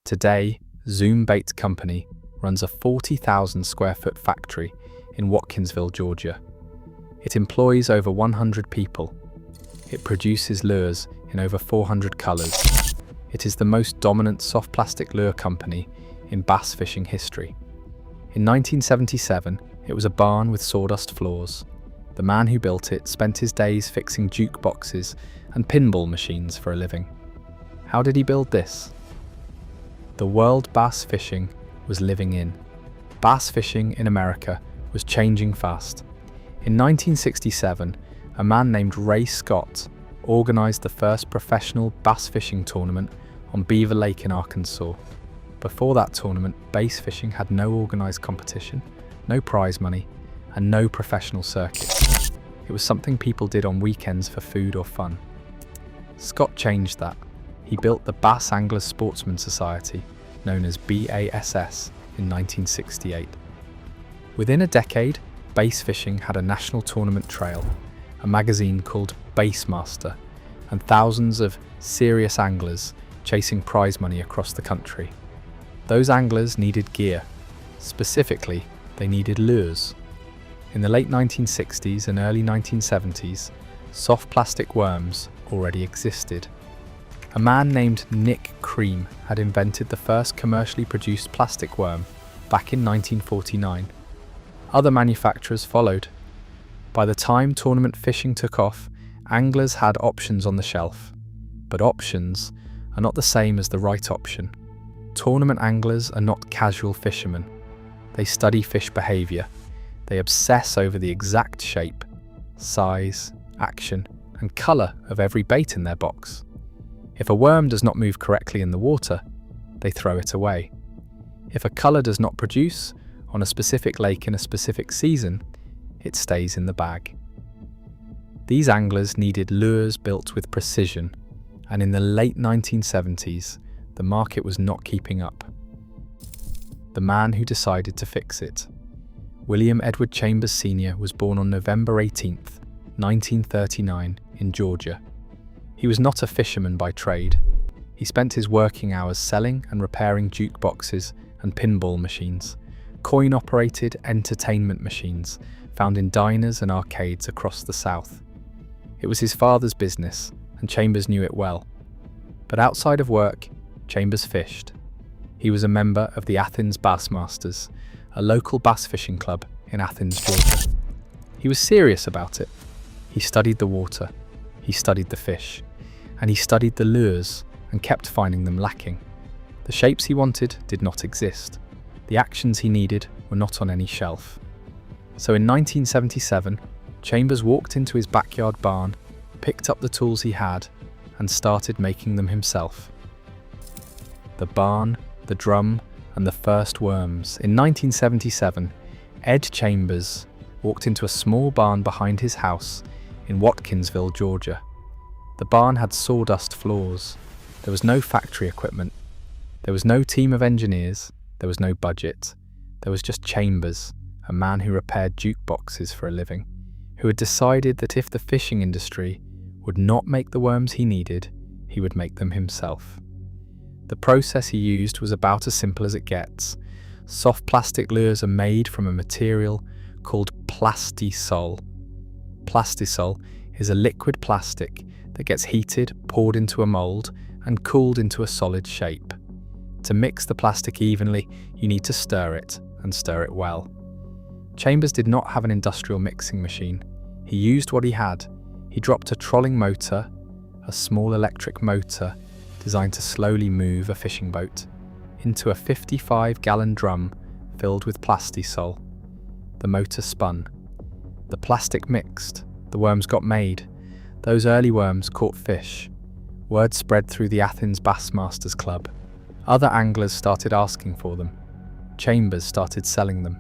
Today, Zoom Bait Company runs a 40,000 square foot factory in Watkinsville, Georgia. It employs over 100 people. It produces lures in over 400 colors. It is the most dominant soft plastic lure company in bass fishing history. In 1977, it was a barn with sawdust floors. The man who built it spent his days fixing jukeboxes and pinball machines for a living. How did he build this? The world bass fishing was living in. Bass fishing in America was changing fast. In 1967, a man named Ray Scott organized the first professional bass fishing tournament on Beaver Lake in Arkansas. Before that tournament, bass fishing had no organized competition, no prize money, and no professional circuit. It was something people did on weekends for food or fun. Scott changed that. He built the Bass Anglers Sportsman Society, known as BASS, in 1968. Within a decade, bass fishing had a national tournament trail, a magazine called Bassmaster, and thousands of serious anglers chasing prize money across the country. Those anglers needed gear. Specifically, they needed lures. In the late 1960s and early 1970s, soft plastic worms already existed. A man named Nick Cream had invented the first commercially produced plastic worm back in 1949. Other manufacturers followed. By the time tournament fishing took off, anglers had options on the shelf. But options are not the same as the right option. Tournament anglers are not casual fishermen. They study fish behavior. They obsess over the exact shape, size, action, and color of every bait in their box. If a worm does not move correctly in the water, they throw it away. If a color does not produce on a specific lake in a specific season, it stays in the bag. These anglers needed lures built with precision, and in the late 1970s, the market was not keeping up. The man who decided to fix it, William Edward Chambers Sr., was born on November 18, 1939, in Georgia. He was not a fisherman by trade. He spent his working hours selling and repairing jukeboxes and pinball machines, coin-operated entertainment machines found in diners and arcades across the South. It was his father's business, and Chambers knew it well. But outside of work, Chambers fished. He was a member of the Athens Bassmasters, a local bass fishing club in Athens, Georgia. He was serious about it. He studied the water, he studied the fish, and he studied the lures and kept finding them lacking. The shapes he wanted did not exist. The actions he needed were not on any shelf. So in 1977, Chambers walked into his backyard barn, picked up the tools he had, and started making them himself. The barn, the drum, and the first worms. In 1977, Ed Chambers walked into a small barn behind his house in Watkinsville, Georgia. The barn had sawdust floors. There was no factory equipment. There was no team of engineers. There was no budget. There was just Chambers, a man who repaired jukeboxes for a living, who had decided that if the fishing industry would not make the worms he needed, he would make them himself. The process he used was about as simple as it gets. Soft plastic lures are made from a material called plastisol. Plastisol is a liquid plastic that gets heated, poured into a mold, and cooled into a solid shape. To mix the plastic evenly, you need to stir it, and stir it well. Chambers did not have an industrial mixing machine. He used what he had. He dropped a trolling motor, a small electric motor designed to slowly move a fishing boat, into a 55-gallon drum filled with plastisol. The motor spun. The plastic mixed. The worms got made. Those early worms caught fish. Word spread through the Athens Bassmasters Club. Other anglers started asking for them. Chambers started selling them.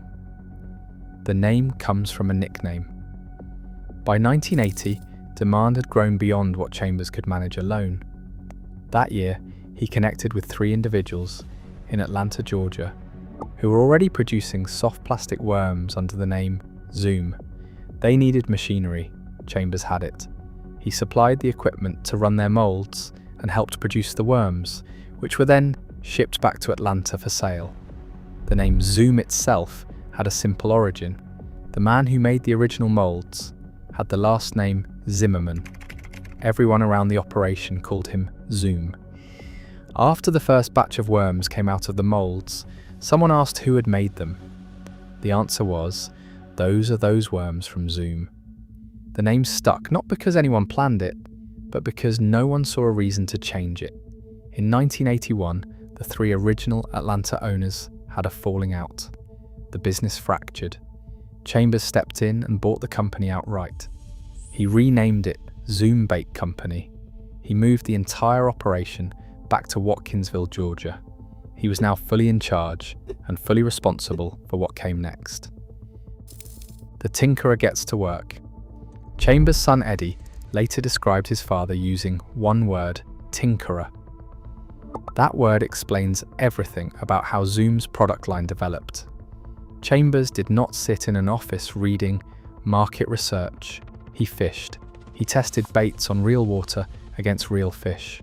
The name comes from a nickname. By 1980, demand had grown beyond what Chambers could manage alone. That year, he connected with 3 individuals in Atlanta, Georgia, who were already producing soft plastic worms under the name Zoom. They needed machinery. Chambers had it. He supplied the equipment to run their molds and helped produce the worms, which were then shipped back to Atlanta for sale. The name Zoom itself had a simple origin. The man who made the original molds had the last name Zimmerman. Everyone around the operation called him Zoom. After the first batch of worms came out of the molds, someone asked who had made them. The answer was, those are those worms from Zoom. The name stuck not because anyone planned it, but because no one saw a reason to change it. In 1981, the three original Atlanta owners had a falling out. The business fractured. Chambers stepped in and bought the company outright. He renamed it Zoom Bait Company. He moved the entire operation back to Watkinsville, Georgia. He was now fully in charge and fully responsible for what came next. The tinkerer gets to work. Chambers' son Eddie later described his father using one word, tinkerer. That word explains everything about how Zoom's product line developed. Chambers did not sit in an office reading market research. He fished. He tested baits on real water against real fish.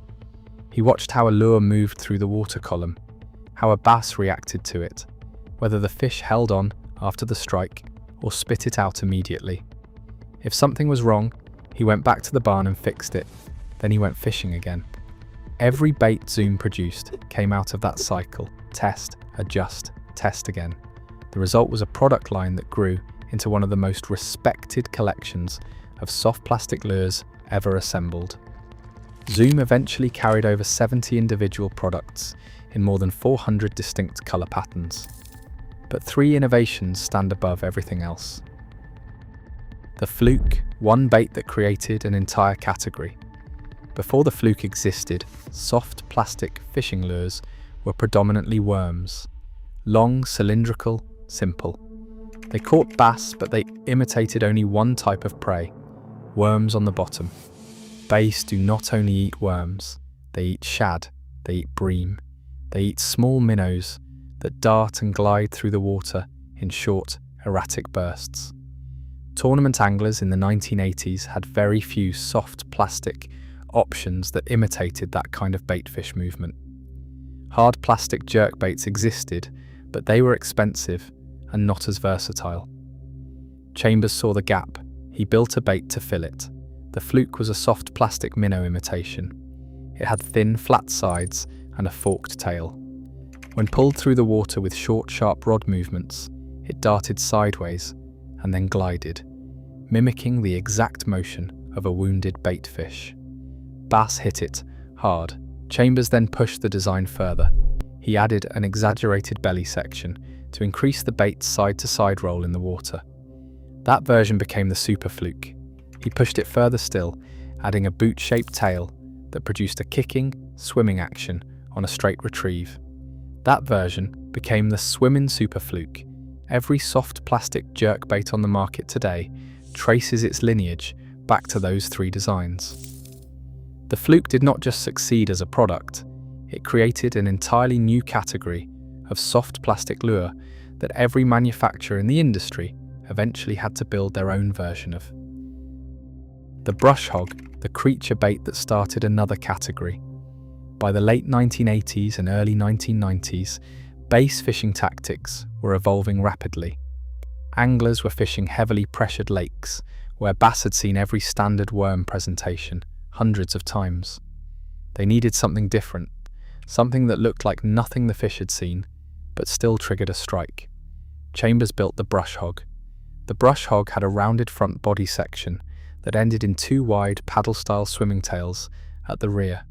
He watched how a lure moved through the water column, how a bass reacted to it, whether the fish held on after the strike or spit it out immediately. If something was wrong, he went back to the barn and fixed it. Then he went fishing again. Every bait Zoom produced came out of that cycle: test, adjust, test again. The result was a product line that grew into one of the most respected collections of soft plastic lures ever assembled. Zoom eventually carried over 70 individual products in more than 400 distinct color patterns. But three innovations stand above everything else. The Fluke, one bait that created an entire category. Before the Fluke existed, soft plastic fishing lures were predominantly worms. Long, cylindrical, simple. They caught bass, but they imitated only one type of prey: worms on the bottom. Bass do not only eat worms, they eat shad, they eat bream, they eat small minnows that dart and glide through the water in short, erratic bursts. Tournament anglers in the 1980s had very few soft plastic options that imitated that kind of baitfish movement. Hard plastic jerkbaits existed, but they were expensive and not as versatile. Chambers saw the gap. He built a bait to fill it. The Fluke was a soft plastic minnow imitation. It had thin, flat sides and a forked tail. When pulled through the water with short, sharp rod movements, it darted sideways and then glided, mimicking the exact motion of a wounded baitfish. Bass hit it hard. Chambers then pushed the design further. He added an exaggerated belly section to increase the bait's side-to-side roll in the water. That version became the Super Fluke. He pushed it further still, adding a boot-shaped tail that produced a kicking, swimming action on a straight retrieve. That version became the Swimmin' Super Fluke. Every soft plastic jerkbait on the market today traces its lineage back to those three designs. The Fluke did not just succeed as a product, it created an entirely new category of soft plastic lure that every manufacturer in the industry eventually had to build their own version of. The Brush Hog, the creature bait that started another category. By the late 1980s and early 1990s, bass fishing tactics were evolving rapidly. Anglers were fishing heavily pressured lakes, where bass had seen every standard worm presentation hundreds of times. They needed something different, something that looked like nothing the fish had seen, but still triggered a strike. Chambers built the Brush Hog. The Brush Hog had a rounded front body section that ended in two wide paddle-style swimming tails at the rear.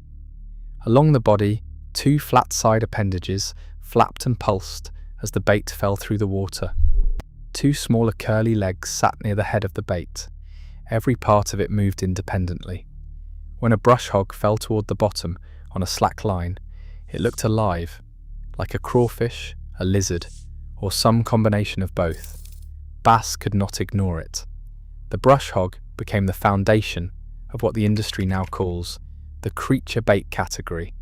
Along the body, two flat side appendages flapped and pulsed as the bait fell through the water. Two smaller curly legs sat near the head of the bait. Every part of it moved independently. When a Brush Hog fell toward the bottom on a slack line, it looked alive, like a crawfish, a lizard, or some combination of both. Bass could not ignore it. The Brush Hog became the foundation of what the industry now calls the creature bait category.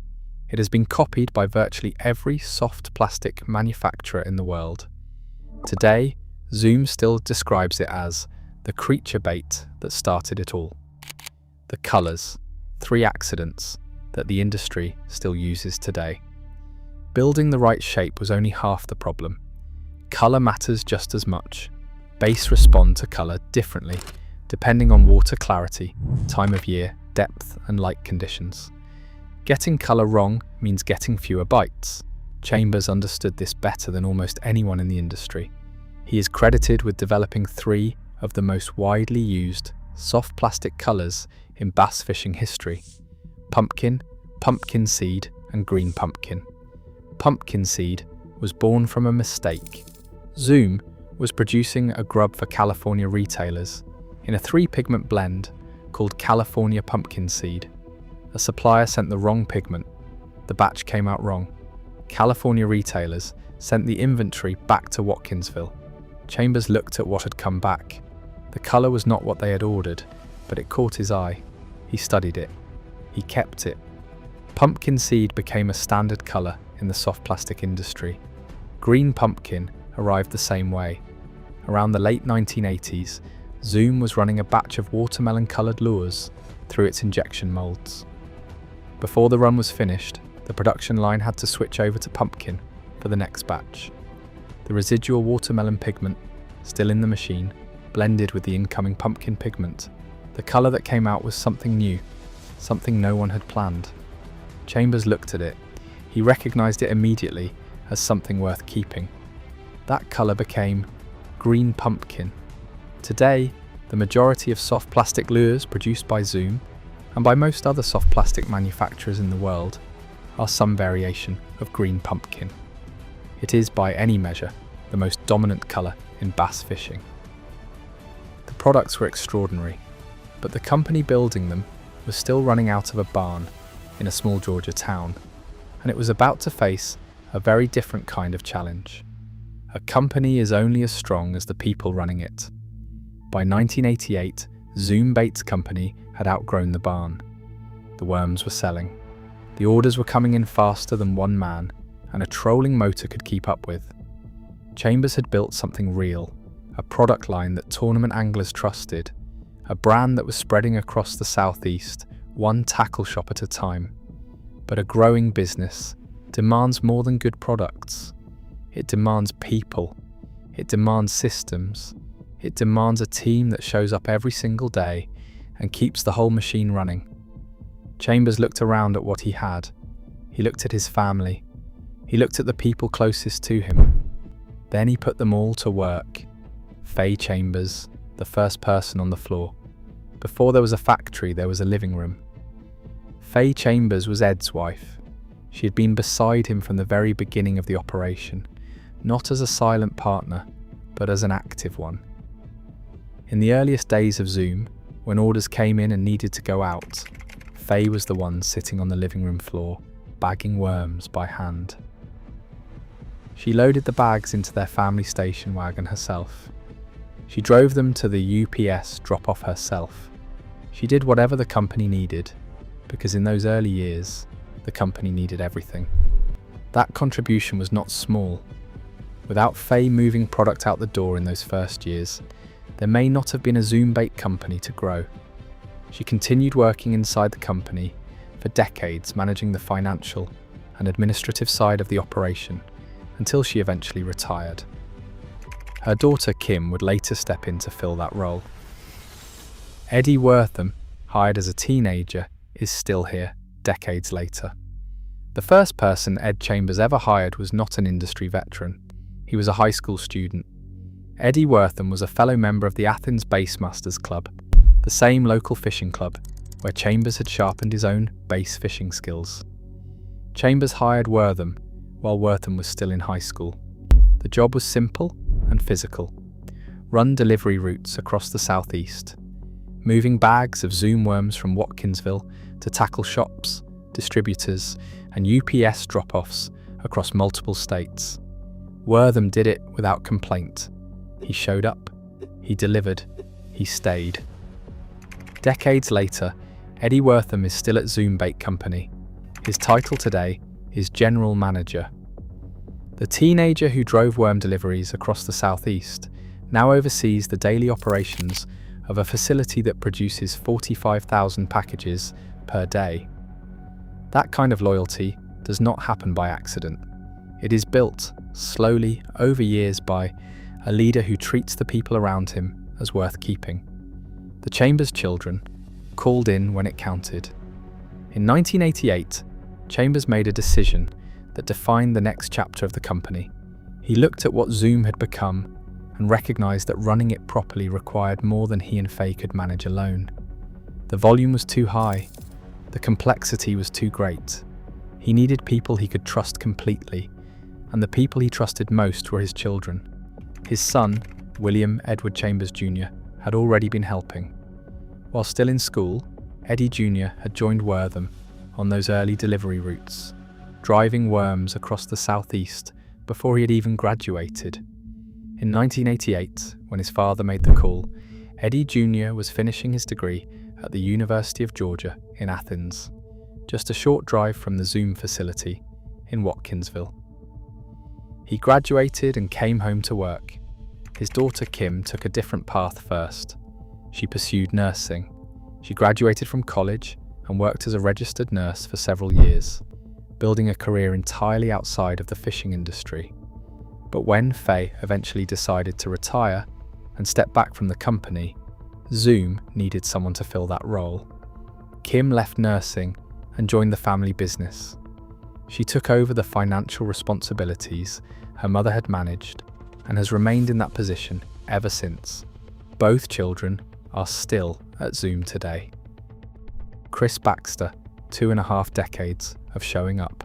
It has been copied by virtually every soft plastic manufacturer in the world. Today, Zoom still describes it as the creature bait that started it all. The colours, three accidents that the industry still uses today. Building the right shape was only half the problem. Colour matters just as much. Base respond to colour differently, depending on water clarity, time of year, depth and light conditions. Getting colour wrong means getting fewer bites. Chambers understood this better than almost anyone in the industry. He is credited with developing 3 of the most widely used soft plastic colours in bass fishing history: pumpkin, pumpkin seed and green pumpkin. Pumpkin seed was born from a mistake. Zoom was producing a grub for California retailers in a 3-pigment blend called California pumpkin seed. A supplier sent the wrong pigment. The batch came out wrong. California retailers sent the inventory back to Watkinsville. Chambers looked at what had come back. The colour was not what they had ordered, but it caught his eye. He studied it. He kept it. Pumpkin seed became a standard colour in the soft plastic industry. Green pumpkin arrived the same way. Around the late 1980s, Zoom was running a batch of watermelon-coloured lures through its injection moulds. Before the run was finished, the production line had to switch over to pumpkin for the next batch. The residual watermelon pigment, still in the machine, blended with the incoming pumpkin pigment. The colour that came out was something new, something no one had planned. Chambers looked at it. He recognised it immediately as something worth keeping. That colour became green pumpkin. Today, the majority of soft plastic lures produced by Zoom, and by most other soft plastic manufacturers in the world, are some variation of green pumpkin. It is, by any measure, the most dominant colour in bass fishing. The products were extraordinary, but the company building them was still running out of a barn in a small Georgia town, and it was about to face a very different kind of challenge. A company is only as strong as the people running it. By 1988, Zoom Baits Company had outgrown the barn. The worms were selling. The orders were coming in faster than one man and a trolling motor could keep up with. Chambers had built something real, a product line that tournament anglers trusted, a brand that was spreading across the southeast, one tackle shop at a time. But a growing business demands more than good products. It demands people. It demands systems. It demands a team that shows up every single day and keeps the whole machine running. Chambers looked around at what he had. He looked at his family. He looked at the people closest to him. Then he put them all to work. Faye Chambers, the first person on the floor. Before there was a factory, there was a living room. Faye Chambers was Ed's wife. She had been beside him from the very beginning of the operation, not as a silent partner, but as an active one. In the earliest days of Zoom, when orders came in and needed to go out, Faye was the one sitting on the living room floor, bagging worms by hand. She loaded the bags into their family station wagon herself. She drove them to the UPS drop-off herself. She did whatever the company needed, because in those early years, the company needed everything. That contribution was not small. Without Faye moving product out the door in those first years, there may not have been a Zoom bait company to grow. She continued working inside the company for decades, managing the financial and administrative side of the operation until she eventually retired. Her daughter Kim would later step in to fill that role. Eddie Wortham, hired as a teenager, is still here, decades later. The first person Ed Chambers ever hired was not an industry veteran. He was a high school student. Eddie Wortham was a fellow member of the Athens Bassmasters Club, the same local fishing club where Chambers had sharpened his own bass fishing skills. Chambers hired Wortham while Wortham was still in high school. The job was simple and physical. Run delivery routes across the southeast, moving bags of Zoom worms from Watkinsville to tackle shops, distributors, and UPS drop-offs across multiple states. Wortham did it without complaint. He showed up, he delivered, he stayed. Decades later, Eddie Wortham is still at Zoom Bait Company. His title today is General Manager. The teenager who drove worm deliveries across the southeast now oversees the daily operations of a facility that produces 45,000 packages per day. That kind of loyalty does not happen by accident. It is built, slowly, over years by a leader who treats the people around him as worth keeping. The Chambers children called in when it counted. In 1988, Chambers made a decision that defined the next chapter of the company. He looked at what Zoom had become and recognized that running it properly required more than he and Faye could manage alone. The volume was too high. The complexity was too great. He needed people he could trust completely, and the people he trusted most were his children. His son, William Edward Chambers Jr., had already been helping. While still in school, Eddie Jr. had joined Wortham on those early delivery routes, driving worms across the southeast before he had even graduated. In 1988, when his father made the call, Eddie Jr. was finishing his degree at the University of Georgia in Athens, just a short drive from the Zoom facility in Watkinsville. He graduated and came home to work. His daughter Kim took a different path first. She pursued nursing. She graduated from college and worked as a registered nurse for several years, building a career entirely outside of the fishing industry. But when Faye eventually decided to retire and step back from the company, Zoom needed someone to fill that role. Kim left nursing and joined the family business. She took over the financial responsibilities her mother had managed and has remained in that position ever since. Both children are still at Zoom today. Chris Baxter, 2.5 decades of showing up.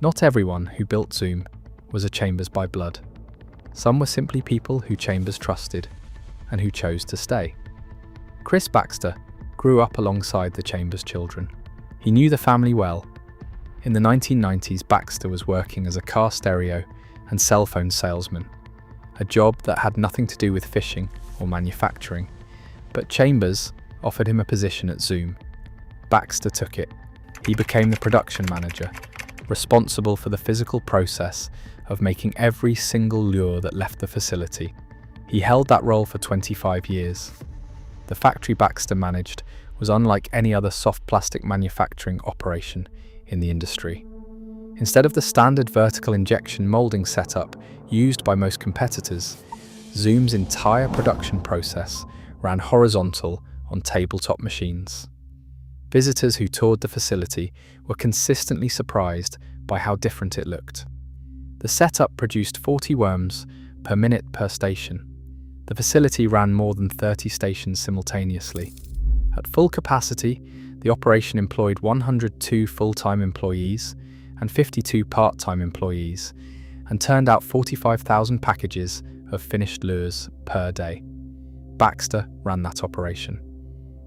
Not everyone who built Zoom was a Chambers by blood. Some were simply people who Chambers trusted and who chose to stay. Chris Baxter grew up alongside the Chambers children. He knew the family well. In the 1990s, Baxter was working as a car stereo and cell phone salesman, a job that had nothing to do with fishing or manufacturing. But Chambers offered him a position at Zoom. Baxter took it. He became the production manager, responsible for the physical process of making every single lure that left the facility. He held that role for 25 years. The factory Baxter managed was unlike any other soft plastic manufacturing operation in the industry. Instead of the standard vertical injection molding setup used by most competitors, Zoom's entire production process ran horizontal on tabletop machines. Visitors who toured the facility were consistently surprised by how different it looked. The setup produced 40 worms per minute per station. The facility ran more than 30 stations simultaneously. At full capacity, the operation employed 102 full-time employees and 52 part-time employees, and turned out 45,000 packages of finished lures per day. Baxter ran that operation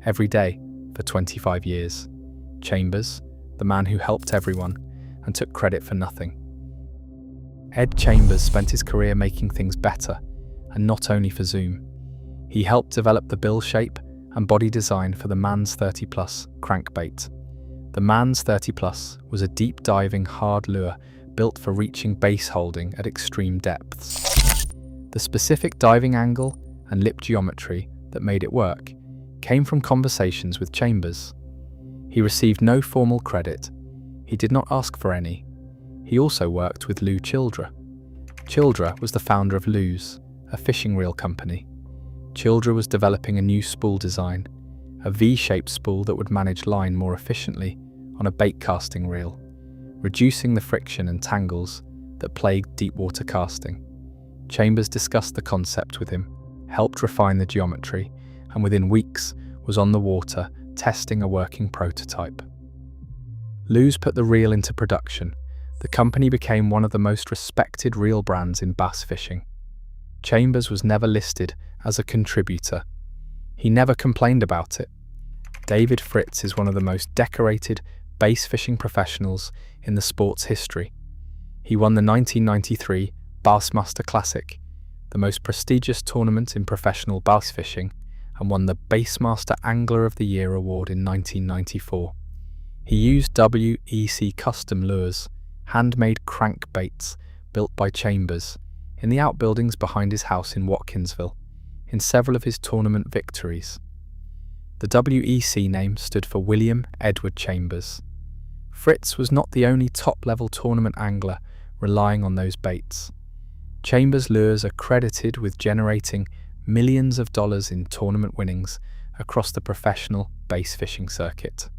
every day for 25 years. Chambers, the man who helped everyone and took credit for nothing. Ed Chambers spent his career making things better, and not only for Zoom. He helped develop the bill shape and body design for the Mans 30 Plus crankbait. The Mans 30 Plus was a deep-diving hard lure built for reaching base holding at extreme depths. The specific diving angle and lip geometry that made it work came from conversations with Chambers. He received no formal credit. He did not ask for any. He also worked with Lou Childra. Childra was the founder of Lou's, a fishing reel company. Childra was developing a new spool design, a V-shaped spool that would manage line more efficiently on a bait casting reel, reducing the friction and tangles that plagued deep water casting. Chambers discussed the concept with him, helped refine the geometry, and within weeks was on the water testing a working prototype. Lou's put the reel into production. The company became one of the most respected reel brands in bass fishing. Chambers was never listed as a contributor. He never complained about it. David Fritz is one of the most decorated bass fishing professionals in the sport's history. He won the 1993 Bassmaster Classic, the most prestigious tournament in professional bass fishing, and won the Bassmaster Angler of the Year award in 1994. He used WEC custom lures, handmade crankbaits built by Chambers, in the outbuildings behind his house in Watkinsville, in several of his tournament victories. The WEC name stood for William Edward Chambers. Fritz was not the only top-level tournament angler relying on those baits. Chambers' lures are credited with generating millions of dollars in tournament winnings across the professional bass fishing circuit.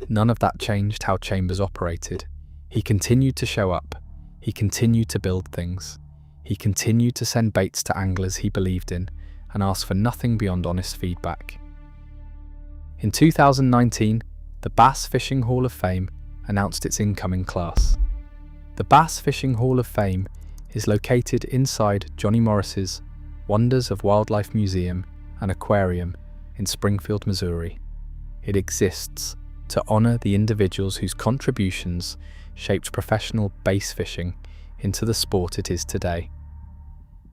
None of that changed how Chambers operated. He continued to show up. He continued to build things. He continued to send baits to anglers he believed in and ask for nothing beyond honest feedback. In 2019, the Bass Fishing Hall of Fame announced its incoming class. The Bass Fishing Hall of Fame is located inside Johnny Morris's Wonders of Wildlife Museum and Aquarium in Springfield, Missouri. It exists to honor the individuals whose contributions shaped professional bass fishing into the sport it is today.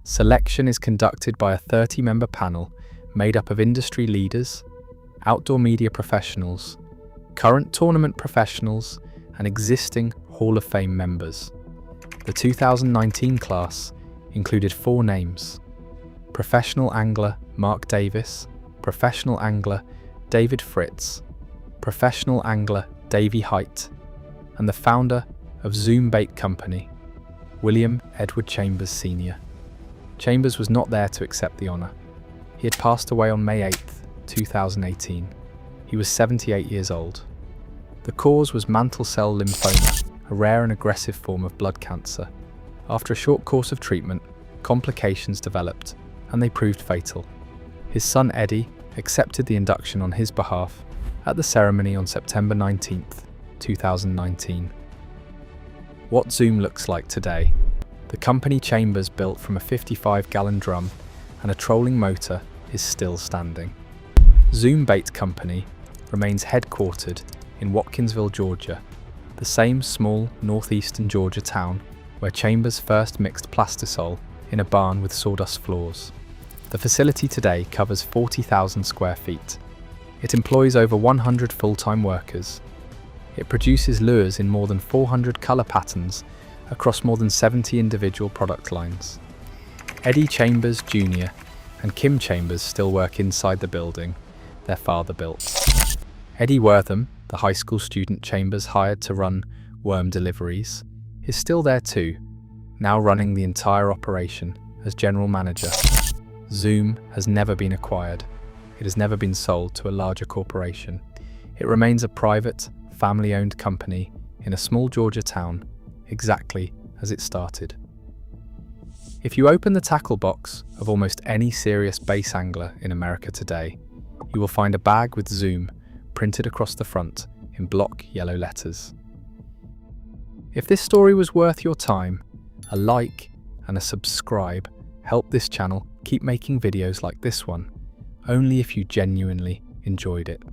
Selection is conducted by a 30-member panel made up of industry leaders, outdoor media professionals, current tournament professionals, and existing Hall of Fame members. The 2019 class included 4 names: professional angler Mark Davis, professional angler David Fritz, professional angler Davey Height, and the founder of Zoom Bait Company, William Edward Chambers Sr. Chambers was not there to accept the honor. He had passed away on May 8, 2018. He was 78 years old. The cause was mantle cell lymphoma, a rare and aggressive form of blood cancer. After a short course of treatment, complications developed, and they proved fatal. His son Eddie accepted the induction on his behalf at the ceremony on September 19, 2019. What Zoom looks like today. The company Chambers built from a 55-gallon drum and a trolling motor is still standing. Zoom Bait Company remains headquartered in Watkinsville, Georgia, the same small northeastern Georgia town where Chambers first mixed plastisol in a barn with sawdust floors. The facility today covers 40,000 square feet. It employs over 100 full-time workers. It produces lures in more than 400 color patterns across more than 70 individual product lines. Eddie Chambers Jr. and Kim Chambers still work inside the building their father built. Eddie Wortham, the high school student Chambers hired to run worm deliveries, is still there too, now running the entire operation as general manager. Zoom has never been acquired. It has never been sold to a larger corporation. It remains a private, family-owned company in a small Georgia town, exactly as it started. If you open the tackle box of almost any serious bass angler in America today, you will find a bag with Zoom printed across the front in block yellow letters. If this story was worth your time, a like and a subscribe help this channel keep making videos like this one, only if you genuinely enjoyed it.